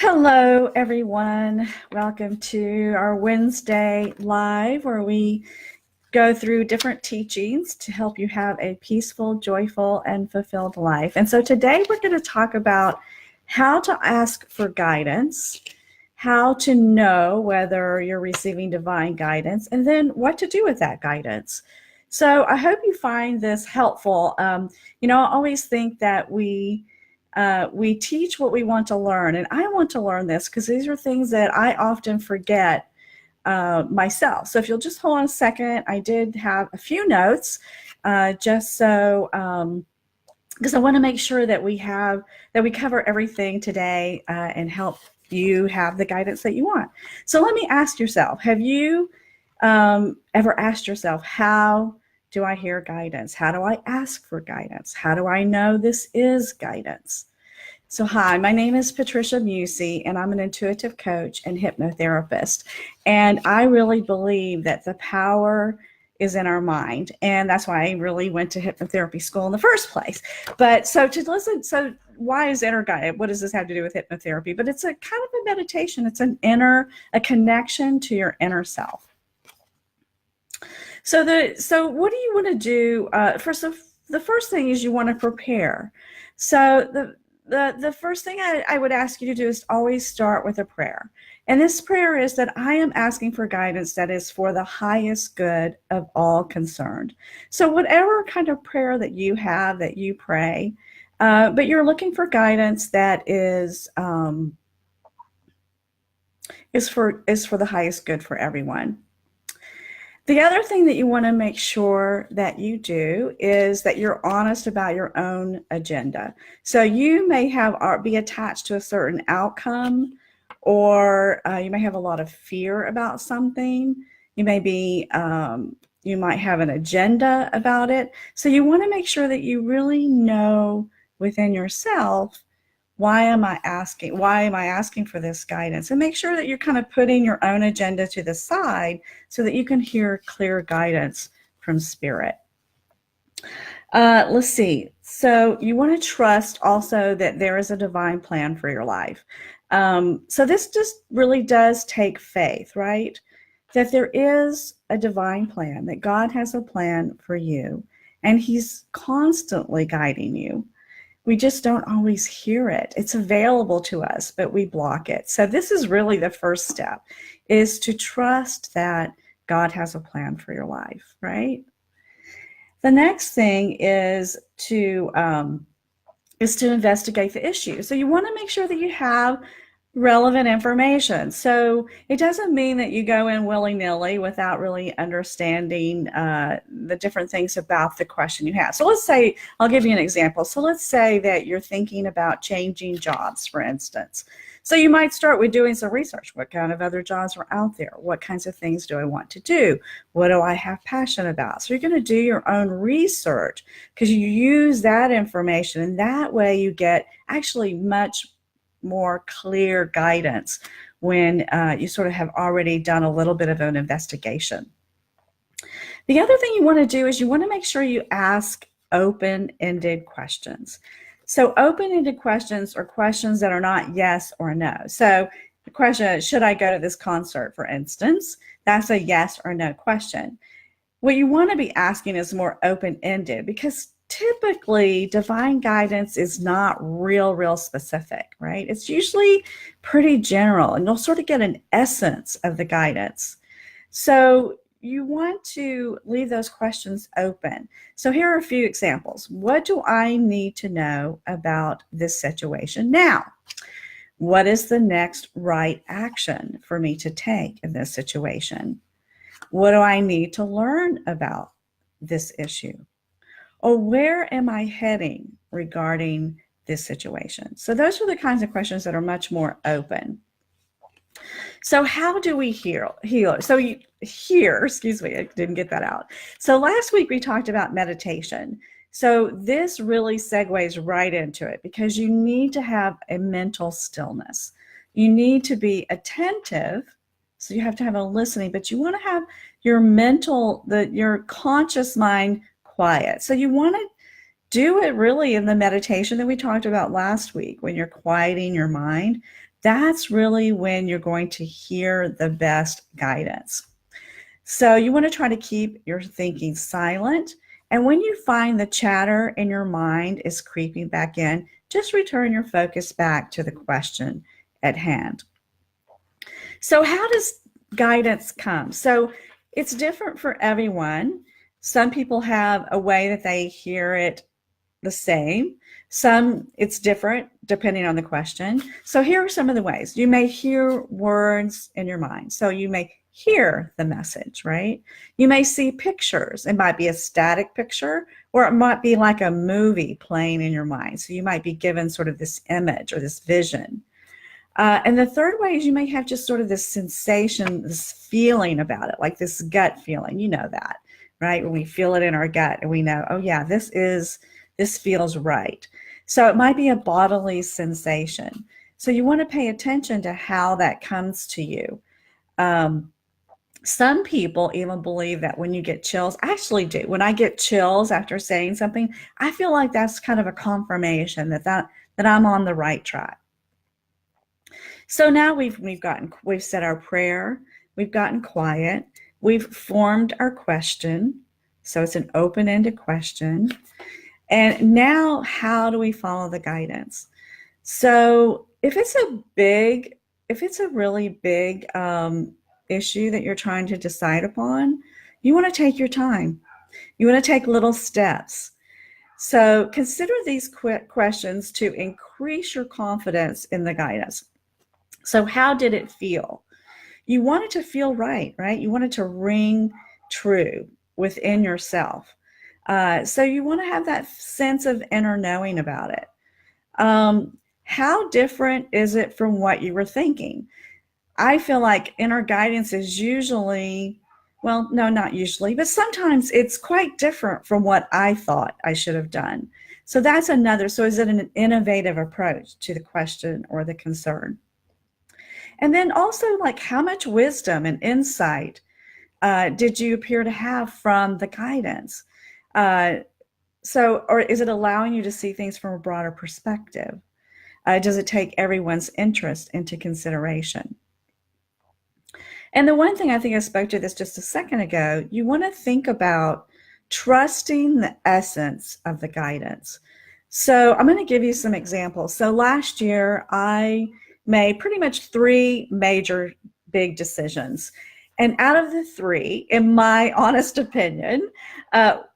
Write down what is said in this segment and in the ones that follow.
Hello, everyone. Welcome to our Wednesday Live, where we go through different teachings to help you have a peaceful, joyful, and fulfilled life. And so today we're going to talk about how to ask for guidance, how to know whether you're receiving divine guidance, and then what to do with that guidance. So I hope you find this helpful. I always think that we teach what we want to learn, and I want to learn this because these are things that I often forget myself. So if you'll just hold on a second, I did have a few notes just so because I want to make sure that we cover everything today and help you have the guidance that you want. So let me ask yourself, have you ever asked yourself, how do I hear guidance? How do I ask for guidance? How do I know this is guidance? So hi, my name is Patricia Musey, and I'm an intuitive coach and hypnotherapist. And I really believe that the power is in our mind. And that's why I really went to hypnotherapy school in the first place. But so why is inner guidance? What does this have to do with hypnotherapy? But it's a kind of a meditation. It's a connection to your inner self. So what do you want to do? The first thing is you want to prepare. So the first thing I would ask you to do is always start with a prayer. And this prayer is that I am asking for guidance that is for the highest good of all concerned. So whatever kind of prayer that you have, that you pray, but you're looking for guidance that is for the highest good for everyone. The other thing that you want to make sure that you do is that you're honest about your own agenda. So you may be attached to a certain outcome, or you may have a lot of fear about something. You might have an agenda about it. So you want to make sure that you really know within yourself, why am I asking for this guidance? And make sure that you're kind of putting your own agenda to the side so that you can hear clear guidance from spirit. Let's see. So you want to trust also that there is a divine plan for your life. So this just really does take faith, right? That there is a divine plan, that God has a plan for you, and He's constantly guiding you. We just don't always hear it. It's available to us, but we block it. So this is really the first step, is to trust that God has a plan for your life, right? The next thing is to investigate the issue. So you want to make sure that you have relevant information. So it doesn't mean that you go in willy-nilly without really understanding the different things about the question you have. So let's say, I'll give you an example. So let's say that you're thinking about changing jobs, for instance. So you might start with doing some research. What kind of other jobs are out there? What kinds of things do I want to do? What do I have passion about? So you're going to do your own research because you use that information, and that way you get actually much more clear guidance when you sort of have already done a little bit of an investigation. The other thing you want to do is you want to make sure you ask open-ended questions. So open-ended questions are questions that are not yes or no. So the question, should I go to this concert, for instance? That's a yes or no question. What you want to be asking is more open-ended, because typically divine guidance is not real specific, right? It's usually pretty general, and you'll sort of get an essence of the guidance. So you want to leave those questions open. So here are a few examples. What do I need to know about this situation now? What is the next right action for me to take in this situation? What do I need to learn about this issue? Or where am I heading regarding this situation? So those are the kinds of questions that are much more open. So how do we heal? So I didn't get that out. So last week we talked about meditation. So this really segues right into it, because you need to have a mental stillness. You need to be attentive. So you have to have a listening, but you want to have your conscious mind quiet. So you want to do it really in the meditation that we talked about last week, when you're quieting your mind. that's really when you're going to hear the best guidance. So you want to try to keep your thinking silent. And when you find the chatter in your mind is creeping back in, just return your focus back to the question at hand. So, how does guidance come? So, it's different for everyone. Some people have a way that they hear it the same. Some it's different depending on the question. So here are some of the ways. You may hear words in your mind. So you may hear the message, right? You may see pictures. It might be a static picture, or it might be like a movie playing in your mind. So you might be given sort of this image or this vision. And the third way is you may have just sort of this sensation, this feeling about it, like this gut feeling. You know that, right? When we feel it in our gut and we know, oh yeah, this feels right. So it might be a bodily sensation. So you want to pay attention to how that comes to you. Some people even believe that when you get chills, I actually do. When I get chills after saying something, I feel like that's kind of a confirmation that I'm on the right track. So now we've said our prayer, we've gotten quiet, we've formed our question. So it's an open-ended question. And now how do we follow the guidance? So if it's a really big issue that you're trying to decide upon, you want to take your time. You want to take little steps. So consider these questions to increase your confidence in the guidance. So how did it feel? You want it to feel right, right? You want it to ring true within yourself. So you want to have that sense of inner knowing about it. How different is it from what you were thinking? I feel like inner guidance is usually, well, no, not usually, but sometimes it's quite different from what I thought I should have done. So that's another. So is it an innovative approach to the question or the concern? And then also, like, how much wisdom and insight did you appear to have from the guidance? Or is it allowing you to see things from a broader perspective? Does it take everyone's interest into consideration? And the one thing I think I spoke to this just a second ago, you want to think about trusting the essence of the guidance. So I'm going to give you some examples. So last year, I made pretty much 3 major big decisions. And out of the 3, in my honest opinion,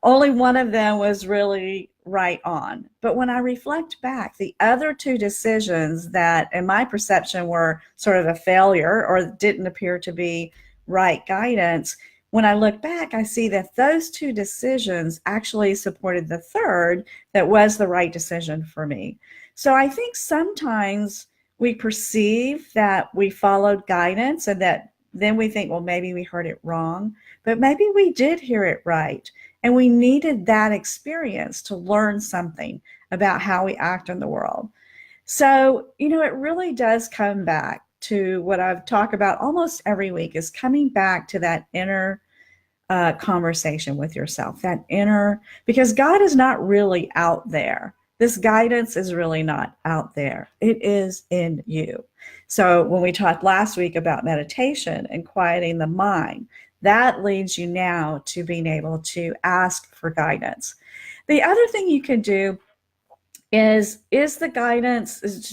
only one of them was really right on. But when I reflect back, the other 2 decisions that, in my perception, were sort of a failure or didn't appear to be right guidance, when I look back, I see that those 2 decisions actually supported the third that was the right decision for me. So I think sometimes we perceive that we followed guidance and that then we think, well, maybe we heard it wrong, but maybe we did hear it right. And we needed that experience to learn something about how we act in the world. So, it really does come back to what I've talked about almost every week, is coming back to that inner conversation with yourself, because God is not really out there. This guidance is really not out there. It is in you. So when we talked last week about meditation and quieting the mind, that leads you now to being able to ask for guidance. The other thing you can do is the guidance is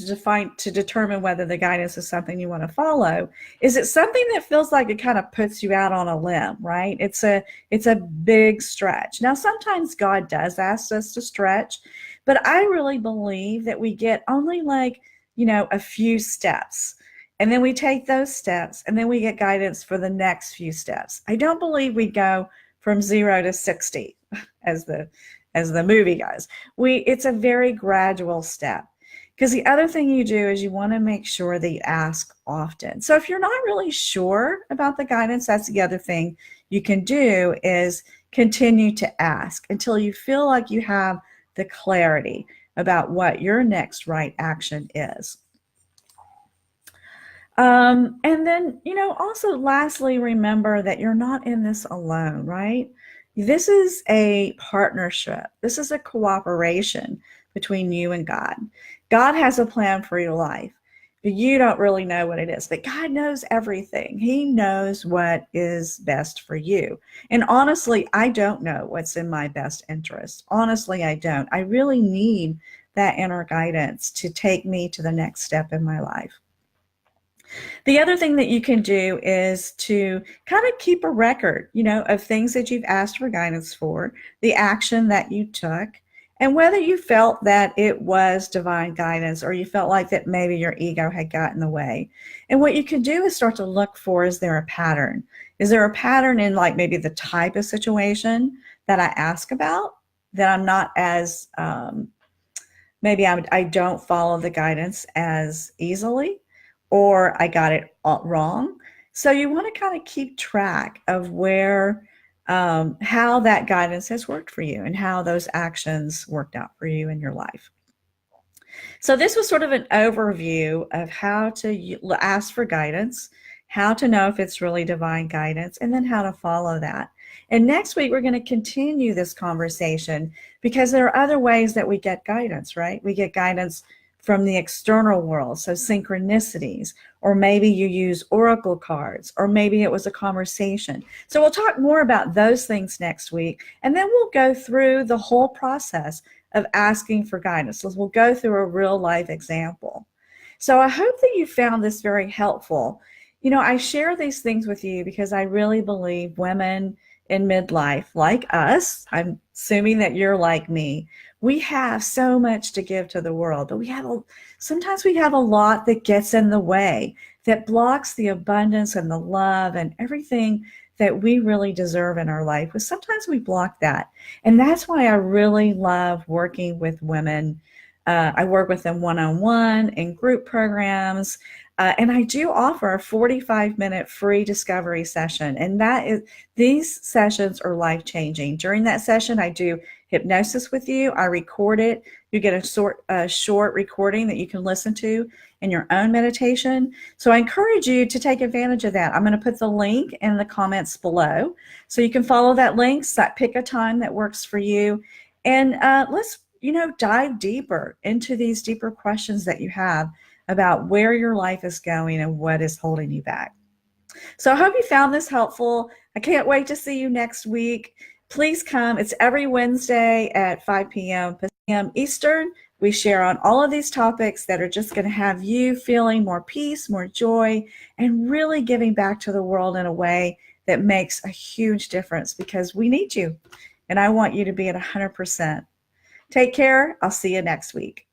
to determine whether the guidance is something you want to follow. Is it something that feels like it kind of puts you out on a limb, right? It's a big stretch. Now, sometimes God does ask us to stretch, but I really believe that we get only a few steps. And then we take those steps and then we get guidance for the next few steps. I don't believe we go from 0 to 60 as the movie goes. It's a very gradual step. Because the other thing you do is you want to make sure that you ask often. So if you're not really sure about the guidance, that's the other thing you can do, is continue to ask until you feel like you have the clarity about what your next right action is. And then, also lastly, remember that you're not in this alone, right? This is a partnership. This is a cooperation between you and God. God has a plan for your life. but you don't really know what it is. But God knows everything. He knows what is best for you. And honestly, I don't know what's in my best interest. Honestly, I don't. I really need that inner guidance to take me to the next step in my life. The other thing that you can do is to kind of keep a record, of things that you've asked for guidance for, the action that you took, and whether you felt that it was divine guidance or you felt like that maybe your ego had gotten in the way. And what you can do is start to look for, is there a pattern? Is there a pattern in like maybe the type of situation that I ask about that I'm not as, maybe I don't follow the guidance as easily, or I got it wrong. So you want to kind of keep track of how that guidance has worked for you and how those actions worked out for you in your life. So this was sort of an overview of how to ask for guidance, how to know if it's really divine guidance, and then how to follow that. And next week, we're going to continue this conversation because there are other ways that we get guidance, right? We get guidance from the external world, so synchronicities, or maybe you use oracle cards, or maybe it was a conversation. So we'll talk more about those things next week, and then we'll go through the whole process of asking for guidance. So we'll go through a real life example. So I hope that you found this very helpful. I share these things with you because I really believe women in midlife, like us, I'm assuming that you're like me, we have so much to give to the world, but sometimes we have a lot that gets in the way, that blocks the abundance and the love and everything that we really deserve in our life. But sometimes we block that. And that's why I really love working with women. I work with them one-on-one in group programs. And I do offer a 45-minute free discovery session. And these sessions are life-changing. During that session, I do hypnosis with you. I record it. You get a short recording that you can listen to in your own meditation. So I encourage you to take advantage of that. I'm going to put the link in the comments below. So you can follow that link, pick a time that works for you. And let's, dive deeper into these deeper questions that you have about where your life is going and what is holding you back. So I hope you found this helpful. I can't wait to see you next week. Please come. It's every Wednesday at 5 p.m. Eastern. We share on all of these topics that are just going to have you feeling more peace, more joy, and really giving back to the world in a way that makes a huge difference, because we need you. And I want you to be at 100%. Take care. I'll see you next week.